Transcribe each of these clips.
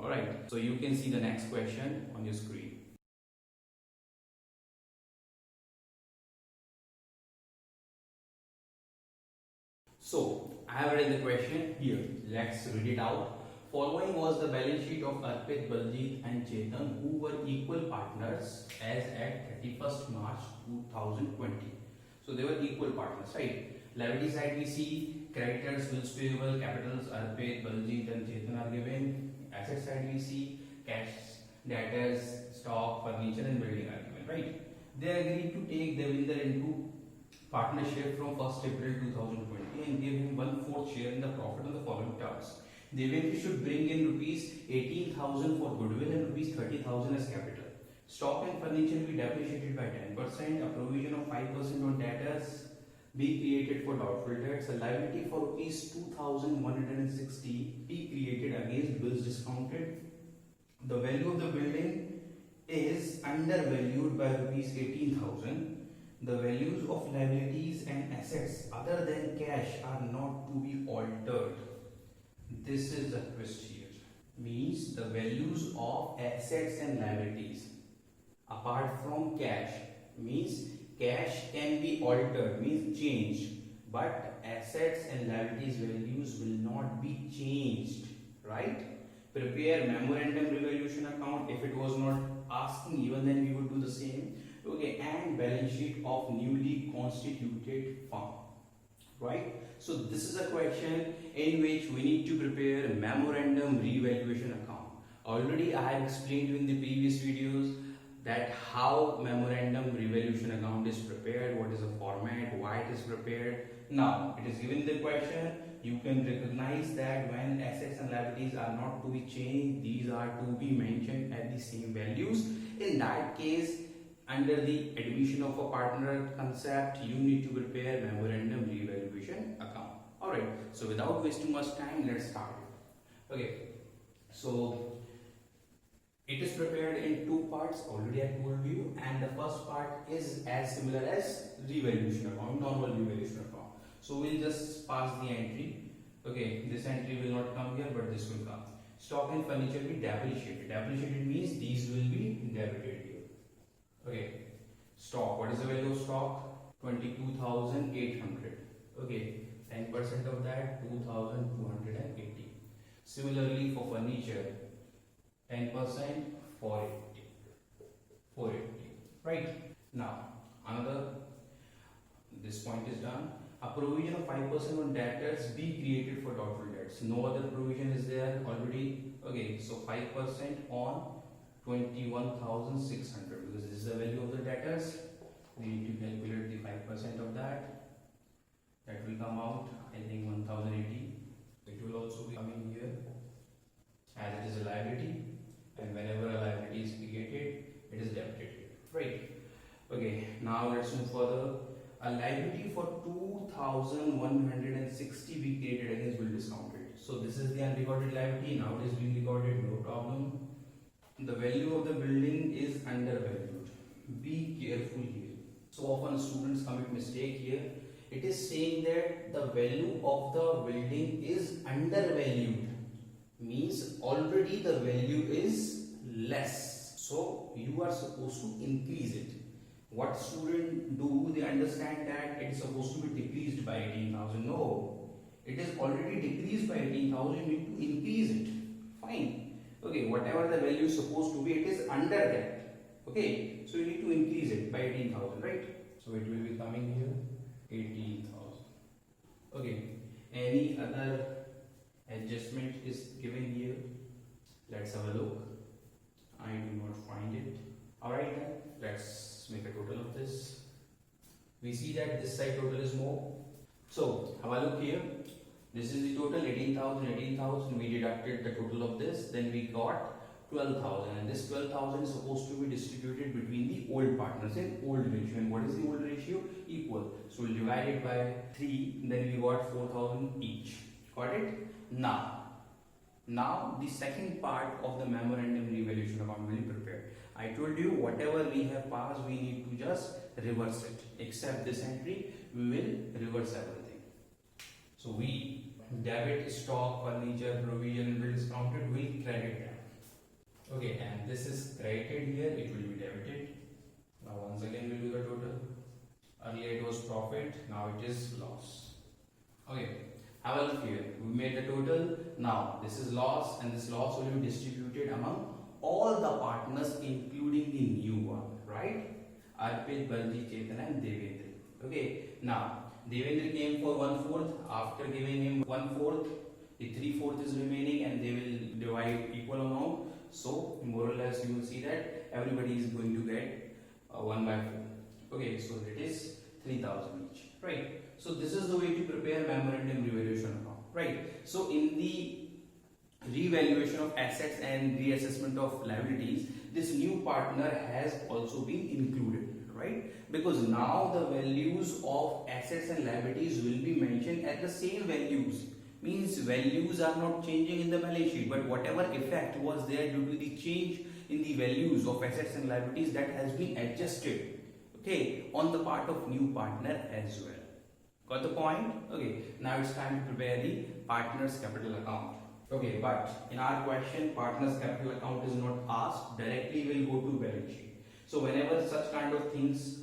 Alright, so you can see the next question on your screen. So I have read the question here. Let's read it out. Following was the balance sheet of Arpit, Baljit and Chetan, who were equal partners as at 31st March 2020. So they were equal partners, right? Liability side we see creditors, bills payable, capitals, Arpit, Baljit and Chetan are given. Asset side we see cash, debtors, stock, furniture and building are given, right? They agreed to take Devinder into partnership from 1st April 2020 and give him 1/4 share in the profit on the following terms. Devinder should bring in rupees 18,000 for goodwill and rupees 30,000 as capital. Stock and furniture will be depreciated by 10%. A provision of 5% on debtors be created for doubtful debts. A liability for rupees 2,160 be created against bills discounted. The value of the building is undervalued by rupees 18,000. The values of liabilities and assets other than cash are not to be altered. This is the twist here. Means the values of assets and liabilities apart from cash, means cash can be altered, means changed, but assets and liabilities values will not be changed, right? Prepare memorandum revaluation account. If it was not asking, even then we would do the same. Okay, and balance sheet of newly constituted firm, right? So this is a question in which we need to prepare a memorandum revaluation account. Already I have explained you in the previous videos that how memorandum revaluation account is prepared, what is the format, why it is prepared. Now it is given the question, you can recognize that when assets and liabilities are not to be changed, these are to be mentioned at the same values. In that case, under the admission of a partner concept, you need to prepare memorandum revaluation account. Alright, so without wasting much time, let's start it. Okay, so it is prepared in two parts, already I told you, and the first part is as similar as revaluation account, normal revaluation account. So we'll just pass the entry. Okay, this entry will not come here, but this will come. Stock and furniture will be depreciated. Depreciated means these will be debited here. Okay, stock. What is the value of stock? 22,800. Okay, 10% of that 2,280. Similarly for furniture, 10% 480. 480. Right. Now another. This point is done. A provision of 5% on debtors be created for doubtful debts. No other provision is there already. Okay, so 5% on 21,600, because this is the value of the debtors. We need to calculate the 5% of that. That will come out, I think 1,080. It will also be coming here as it is a liability, and whenever a liability is created, it is debited, right? Okay, now let's move further. A liability for 2,160 be created against bill discounted. So this is the unrecorded liability. Now it is being recorded, no problem. The value of the building is undervalued. Be careful here. So often students commit mistake here. It is saying that the value of the building is undervalued. Means already the value is less. So you are supposed to increase it. What students do, they understand that it is supposed to be decreased by 18,000. No, it is already decreased by 18,000. You need to increase it. Fine. Okay, whatever the value is supposed to be, it is under that. Okay, so you need to increase it by 18,000, right? So it will be coming here 18,000. Okay, any other adjustment is given here? Let's have a look. I do not find it. Alright then, let's make a total of this. We see that this side total is more. So have a look here. This is the total 18,000, 18,000. We deducted the total of this. Then we got 12,000. And this 12,000 is supposed to be distributed between the old partners in old ratio. And what is the old ratio? Equal. So we'll divide it by 3. Then we got 4,000 each. Got it? Now the second part of the memorandum revaluation account will be prepared. I told you whatever we have passed, we need to just reverse it. Except this entry, we will reverse everything. So we debit stock, furniture, provision, bill discounted, we credit them. Okay, and this is credited here, it will be debited. Now once again we'll do the total. Earlier it was profit, now it is loss. Okay, have a look here. We made the total. Now this is loss, and this loss will be distributed among all the partners, including the new one, right? Arpit, Balji, Chetan and Devendra. Okay, now Devendra came for 1/4. After giving him 1/4, the 3/4 is remaining, and they will divide equal amount. So more or less you will see that everybody is going to get 1/4. Okay, so it is 3,000 each, right? So this is the way to prepare memorandum revaluation account, right? So in the revaluation of assets and reassessment of liabilities, this new partner has also been included, right? Because now the values of assets and liabilities will be mentioned at the same values. Means values are not changing in the balance sheet, but whatever effect was there due to the change in the values of assets and liabilities, that has been adjusted, okay, on the part of new partner as well. Got the point? Okay, now it's time to prepare the partner's capital account. Okay, but in our question, partner's capital account is not asked. Directly we'll go to balance sheet. So whenever such kind of things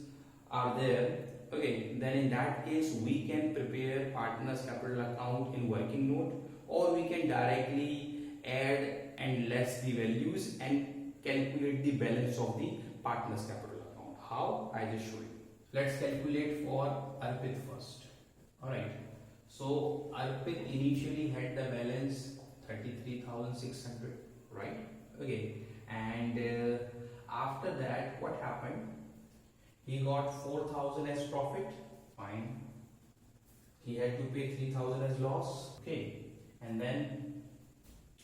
are there, okay, then in that case we can prepare partner's capital account in working note, or we can directly add and less the values and calculate the balance of the partner's capital account. How? I just show you. Let's calculate for Arpit first. Alright, so Arpit initially had the balance 33,600, right? Okay, and after that what happened? He got 4,000 as profit, fine. He had to pay 3,000 as loss, okay. And then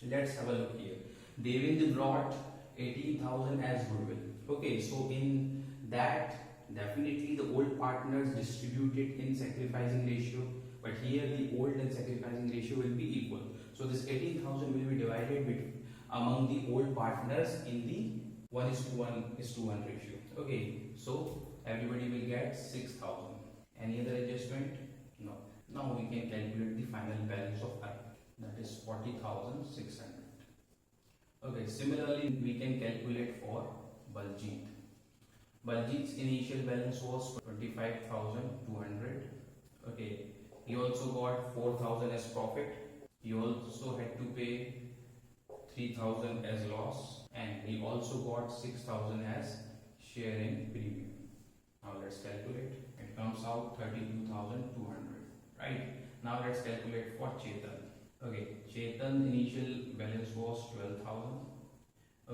let's have a look here. Devendra brought 18,000 as goodwill. Okay, so in that definitely the old partners distributed in sacrificing ratio, but here the old and sacrificing ratio will be equal. So this 18,000 will be divided among the old partners in the 1:1:1 ratio. Okay, so everybody will get 6,000. Any other adjustment? No. Now we can calculate the final balance of Arpit. That is 40,600. Okay, similarly we can calculate for Baljeet. Baljeet's initial balance was 25,200. Okay, he also got 4,000 as profit. He also had to pay 3,000 as loss, and he also got 6,000 as share in premium. Now let's calculate. It comes out 32,200. Right? Now let's calculate for Chetan. Okay, Chetan's initial balance was 12,000.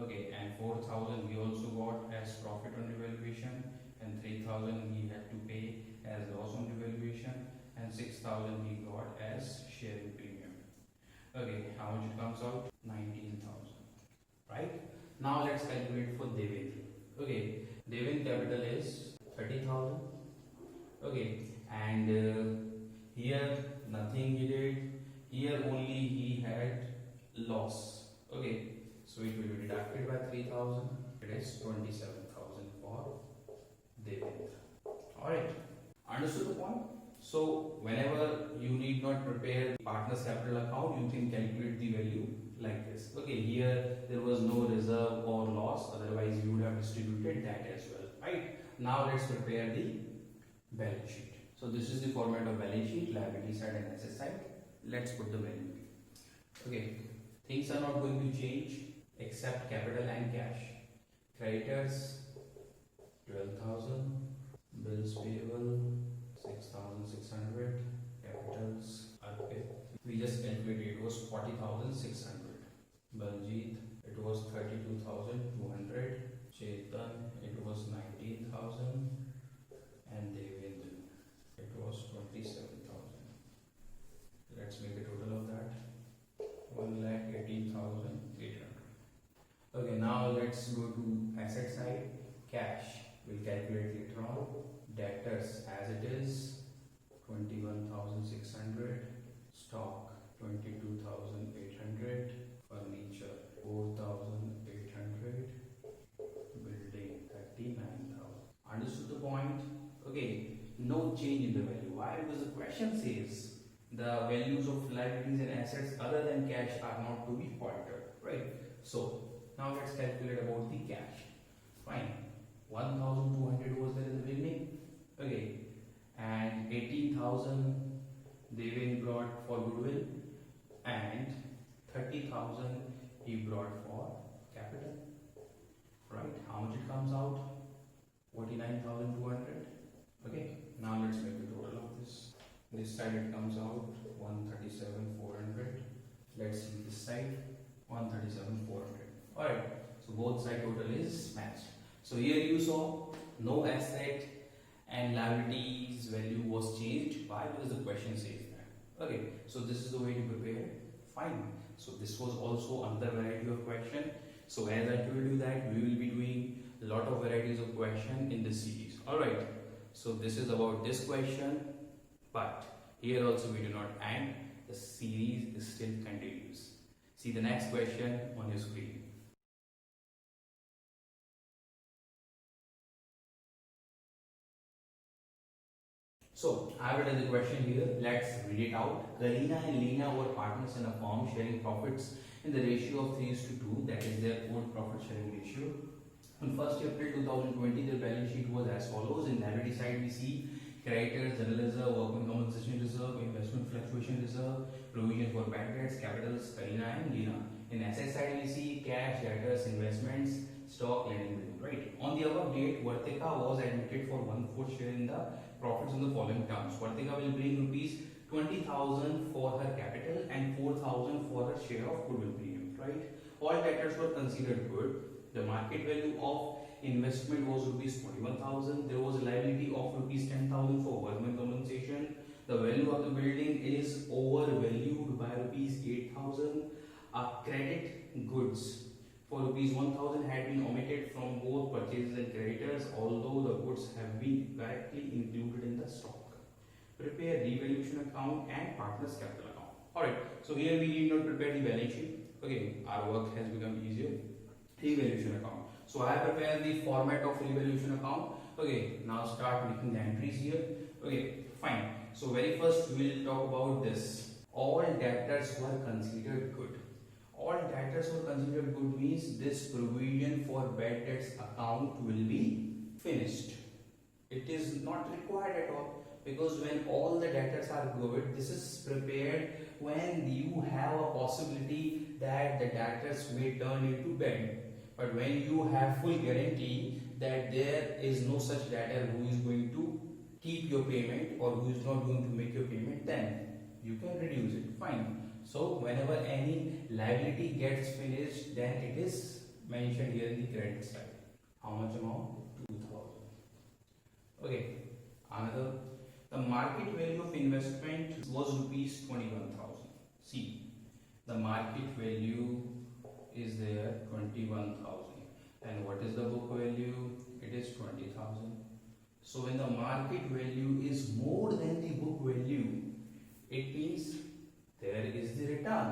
Okay, and 4,000 he also got as profit on revaluation, and 3,000 he had to pay as loss on revaluation, and 6,000 he got as share in premium. Okay, how much it comes out? 19,000. Right? Now let's calculate for Devendra. Okay, Devendra capital is 30,000. Okay, and here nothing he did. Here only he had loss. Okay, so it will be deducted by 3,000. It is 27,000 for Devendra. Alright, understood the point? So whenever you need not prepare the partner's capital account, you can calculate the value like this. Okay, here there was no reserve or loss, otherwise you would have distributed that as well. Right? Now let's prepare the balance sheet. So this is the format of balance sheet, liability side and asset side. Let's put the value. Okay, things are not going to change except capital and cash. Creditors 12,000, bills payable 6,600, capitals Arpit. We just calculated it was 40,600. Baljeet, it was 32,200. Chetan, it was 19,000. And Devendra, it was 27,000. Let's make a total of that. 1,18,800. Okay, now let's go to asset side. Cash, we'll calculate later on. Debtors as it is 21,600. Stock 22,800. Furniture 4,800. Building 39,000. Understood the point? Okay, no change in the value. Why? Because the question says the values of liabilities and assets other than cash are not to be altered, right? So Now let's calculate about the cash. Fine. 1,200 was there in the beginning. Okay. And 18,000 they been brought for goodwill, and 30,000 he brought for capital. Right? How much it comes out? 49,200. Okay. Now let's make the total of this. This side it comes out 137,400. Let's see this side 137,400. Alright. So both side total is matched. So here you saw no asset and liabilities value was changed. Why? Because the question says that. Okay. So this is the way to prepare. Fine. So this was also another variety of question. So as I told you that we will be doing a lot of varieties of question in this series. Alright. So this is about this question, but here also we do not end. The series is still continuous. See the next question on your screen. So I have written the question here. Let's read it out. Karina and Lena were partners in a firm sharing profits in the ratio of 3:2. That is their own profit sharing ratio. On 1st April 2020, their balance sheet was as follows. In liability side, we see creditors, general reserve, workman compensation reserve, investment fluctuation reserve, provision for bad debts, capitals, Karina and Lena. In asset side, we see cash, debtors, investments, stock, lending bill. Right. On the above date, Vartika was admitted for 1/4 share in the profits in the following terms. Vartika will bring rupees 20,000 for her capital and 4,000 for her share of goodwill premium. Right. All debtors were considered good. The market value of investment was rupees 41,000. There was a liability of rupees 10,000 for workman compensation. The value of the building is overvalued by rupees 8,000. Credit goods for rupees 1,000 had been omitted from both purchases and creditors, although the goods have been correctly included in the stock. Prepare revaluation account and partners capital account. Alright, so here we need not prepare the balance sheet. Okay, our work has become easier. Revaluation account. So I have prepared the format of revaluation account. Okay, now start making the entries here. Okay, fine. So very first we will talk about this. All debtors were considered good. All debtors were considered good means this provision for bad debts account will be finished. It is not required at all, because when all the debtors are good, this is prepared when you have a possibility that the debtors may turn into bad. But when you have full guarantee that there is no such debtor who is going to keep your payment or who is not going to make your payment, then you can reduce it. Fine. So whenever any liability gets finished, then it is mentioned here in the credit side. How much amount? 2,000. Okay. Another. The market value of investment was rupees 21,000. See, the market value is there 21,000, and what is the book value? It is 20,000. So when the market value is more than the book value, it means there is the return.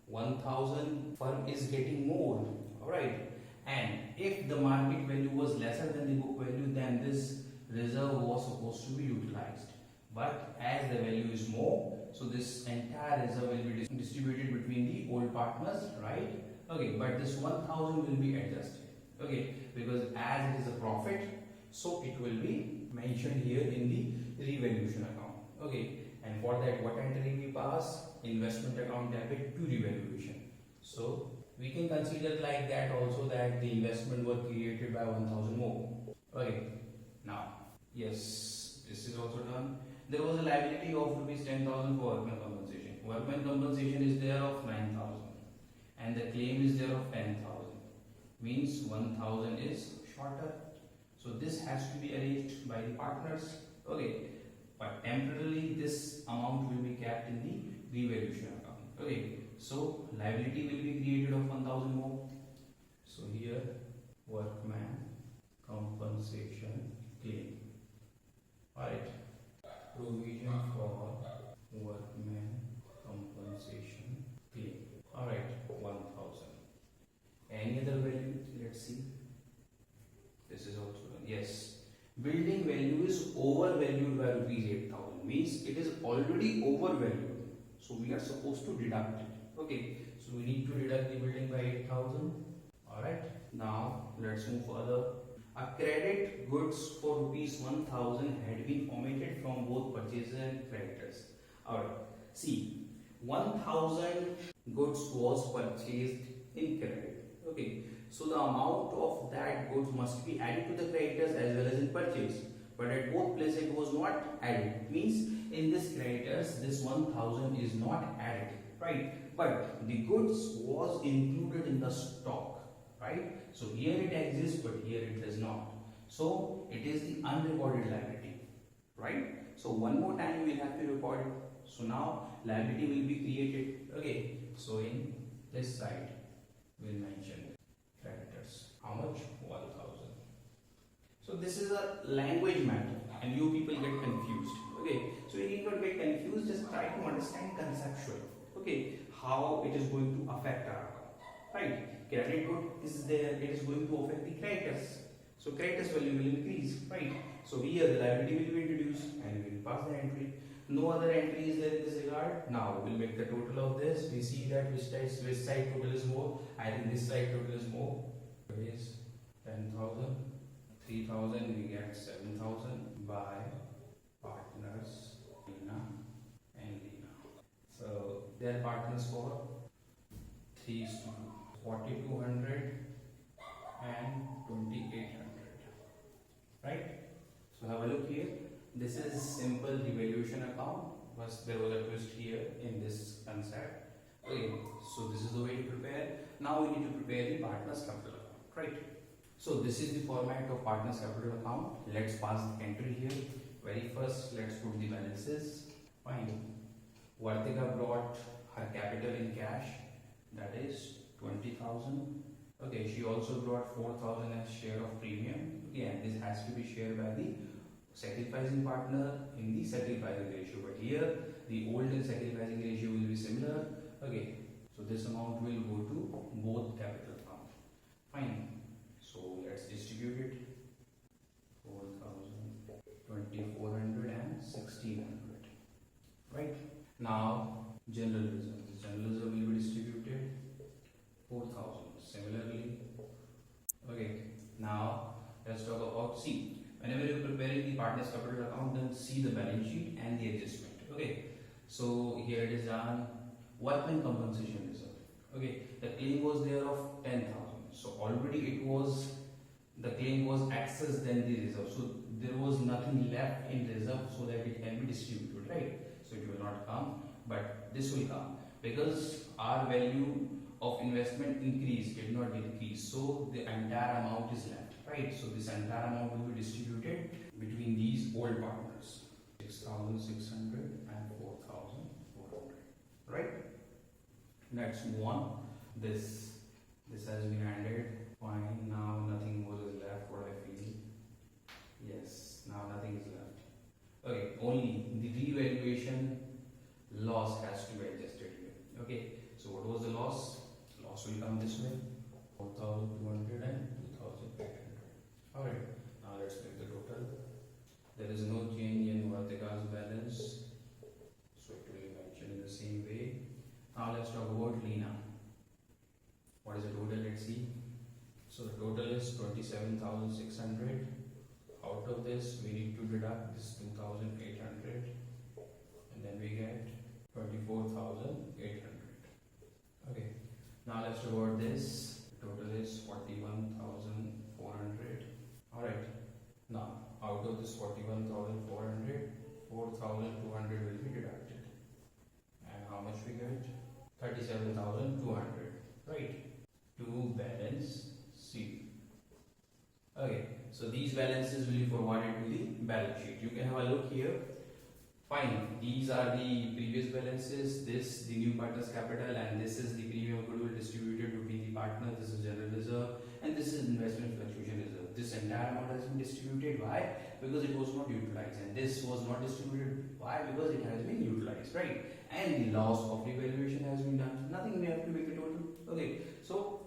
1,000 firm is getting more. Alright. And if the market value was lesser than the book value, then this reserve was supposed to be utilized. But as the value is more, so this entire reserve will be distributed between the old partners, right? Okay, but this 1,000 will be adjusted. Okay, because as it is a profit, so it will be mentioned here in the revaluation account. Okay, and for that, what entry we pass? Investment account debit to revaluation. So we can consider like that also, that the investment were created by 1,000 more. Okay, now yes, this is also done. There was a liability of rupees 10,000 for workman compensation. Workman compensation is there of 9,000, and the claim is there of 10,000. Means 1,000 is shorter. So this has to be arranged by the partners. Okay, but temporarily this amount will be kept in the revaluation account. Okay, so liability will be created of 1,000 more. So here workman compensation claim. Alright, provision for workman compensation claim. Alright, 1,000. Any other value? Let's see. This is also done. Yes. Building value is overvalued by rupees 8,000. Means it is already overvalued. So we are supposed to deduct it. Okay. So we need to deduct the building by 8,000. Alright, now let's move further. A credit goods for rupees 1000 had been omitted from both purchases and creditors. Alright, see, 1000 goods was purchased in credit. Okay, so the amount of that goods must be added to the creditors as well as in purchase. But at both places it was not added. Means in this creditors, this 1000 is not added, right? But the goods was included in the stock, right? So here it exists, but here it does not. So it is the unrecorded liability, right? So one more time we'll have to record it. So now liability will be created. Okay, so in this side we'll mention creditors. How much? 1000. So this is a language matter and you people get confused. Okay, so you need not get confused, just try to understand conceptual. Okay, how it is going to affect our account, right? Credit good is there, it is going to affect the creditors. So creditors value will increase, right? So here the liability will be introduced and we will pass the entry. No other entry is there in this regard. Now we will make the total of this. We see that which side total is more. I think this side total is more. It is 10,000. 3000 we get 7000 by partners Lina and Lina. So their partners for 3 is to 4200 and 2800, right? So have a look here. This is simple revaluation account, but there was a twist here in this concept. Okay, so this is the way to prepare. Now we need to prepare the partners capital account, right? So this is the format of partners capital account. Let's pass the entry here. Very first, let's put the balances. Fine. Vartika brought her capital in cash, that is 20,000. Okay, she also brought 4,000 as share of premium. Again, this has to be shared by the sacrificing partner in the sacrificing ratio. But here, the old and sacrificing ratio will be similar. Okay, so this amount will go to both capital account. Fine. So let's distribute it. 4,000, 2,400 and 1,600. Right? Now, general reserve. The general reserve will be distributed 4,000. Similarly, okay. Now let's talk about, see, whenever you're preparing the partners capital account, then see the balance sheet and the adjustment. Okay. So here it is done. Workman compensation reserve. Okay. The claim was there of 10,000. So already it was, the claim was excess than the reserve. So there was nothing left in reserve so that it can be distributed, right? So it will not come, but this will come because our value of investment increased, did not decrease. So the entire amount is left, right? So this entire amount will be distributed between these old partners. 6,600 and 4,400, right? Let's move on. This has been handed. Fine. Now nothing more is left. What I feel. Yes. Now nothing is left. Okay. Only the revaluation loss has to be adjusted here. Okay. So what was the loss? Loss will come this way. 4,200 and 2,800. All right. Now let's make the total. There is no change in Vartika's balance, so it will be mentioned in the same way. Now let's talk about Lina. What is the total? Let's see. So the total is 27,600. Out of this, we need to deduct this 2,800, and then we get 24,800. Okay. Now let's talk about this. The total is 41,400. All right. Now out of this 41,400, 4,200 will be deducted, and how much we get? 37,200. Right. To balance sheet. Okay, so these balances will be forwarded to the balance sheet. You can have a look here. Fine, these are the previous balances, this the new partner's capital, and this is the premium goodwill distributed between the partners. This is general reserve, and this is investment fluctuation reserve. This entire amount has been distributed. Why? Because it was not utilized, and this was not distributed. Why? Because it has been utilized, right? And the loss of revaluation has been done. Nothing, we have to make the total. Okay, so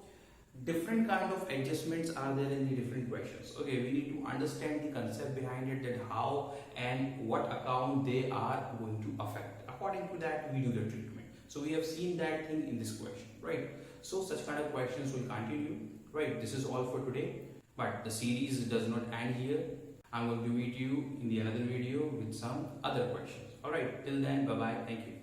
different kind of adjustments are there in the different questions. Okay, we need to understand the concept behind it, that how and what account they are going to affect. According to that, we do the treatment. So we have seen that thing in this question, right? So such kind of questions will continue. Right, this is all for today. But the series does not end here. I'm going to meet you in the another video with some other questions. Alright, till then, bye bye. Thank you.